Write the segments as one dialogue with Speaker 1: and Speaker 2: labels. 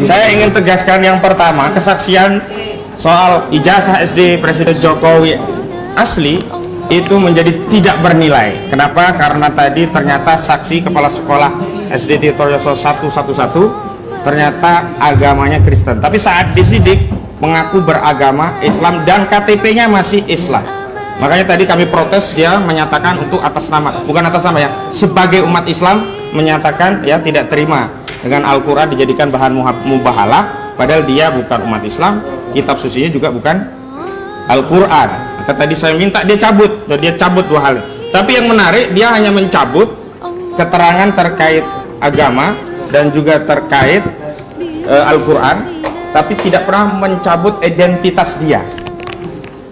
Speaker 1: Saya ingin tegaskan yang pertama, kesaksian soal ijazah SD Presiden Jokowi asli itu menjadi tidak bernilai. Kenapa? Karena tadi ternyata saksi kepala sekolah SD Tirtoyoso 111 ternyata agamanya Kristen, tapi saat disidik mengaku beragama Islam dan KTP-nya masih Islam. Makanya tadi kami protes, dia menyatakan untuk atas nama, bukan atas nama ya, sebagai umat Islam menyatakan ya tidak terima dengan Al-Quran dijadikan bahan mubahalah, padahal dia bukan umat Islam, kitab sucinya juga bukan Al-Quran. Maka tadi saya minta dia cabut, dan dia cabut dua hal. Tapi yang menarik, dia hanya mencabut keterangan terkait agama dan juga terkait Al-Quran, tapi tidak pernah mencabut identitas dia.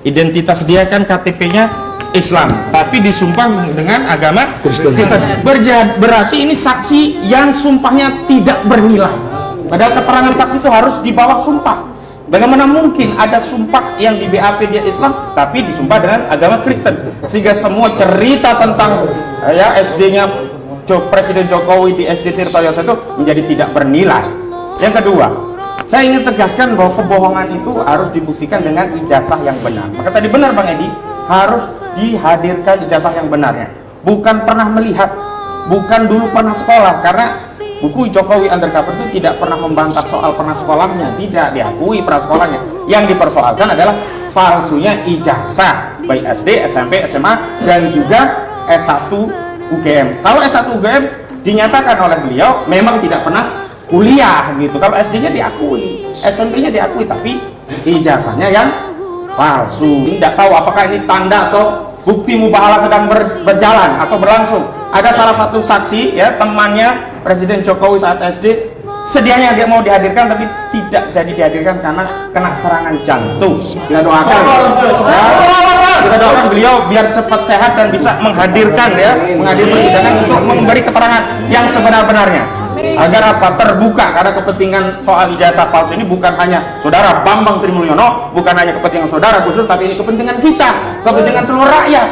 Speaker 1: Identitas dia kan KTP-nya Islam, tapi disumpah dengan agama Kristen. Berarti ini saksi yang sumpahnya tidak bernilai. Padahal keterangan saksi itu harus di bawah sumpah. Bagaimana mungkin ada sumpah yang di BAP dia Islam, tapi disumpah dengan agama Kristen? Sehingga semua cerita tentang ya SD-nya Presiden Jokowi di SD Tirtoyoso itu menjadi tidak bernilai. Yang kedua, saya ingin tegaskan bahwa kebohongan itu harus dibuktikan dengan ijazah yang benar. Maka tadi benar Bang Edi, harus dihadirkan ijazah yang benarnya. Bukan pernah melihat, bukan dulu pernah sekolah, karena buku Jokowi Undercover itu tidak pernah membantah soal pernah sekolahnya, tidak diakui pernah sekolahnya. Yang dipersoalkan adalah palsunya ijazah baik SD, SMP, SMA dan juga S1 UGM. Kalau S1 UGM dinyatakan oleh beliau memang tidak pernah kuliah gitu. Kalau SD-nya diakui, SMP-nya diakui, tapi ijazahnya yang palsu. Tidak tahu apakah ini tanda atau bukti mubahalah sedang berjalan atau berlangsung. Ada salah satu saksi ya, temannya Presiden Jokowi saat SD, sedianya dia mau dihadirkan tapi tidak jadi dihadirkan karena kena serangan jantung. Kita doakan ya, kita doakan beliau biar cepat sehat dan bisa menghadirkan ya, menghadiri persidangan untuk memberi keterangan yang sebenar-benarnya. Agar apa? Terbuka, karena kepentingan soal ijazah palsu ini bukan hanya saudara Bambang Trimulyono, bukan hanya kepentingan saudara Gus Dur, tapi ini kepentingan kita, kepentingan seluruh rakyat.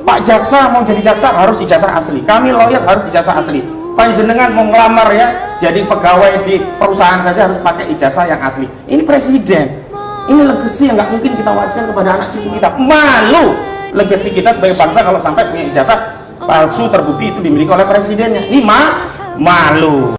Speaker 1: Pak jaksa mau jadi jaksa harus ijazah asli, kami lawyer harus ijazah asli. Panjenengan mau ngelamar ya jadi pegawai di perusahaan saja harus pakai ijazah yang asli. Ini presiden, ini legacy yang nggak mungkin kita wariskan kepada anak cucu kita. Malu legacy kita sebagai bangsa kalau sampai punya ijazah palsu terbukti itu dimiliki oleh presidennya. Ini malu.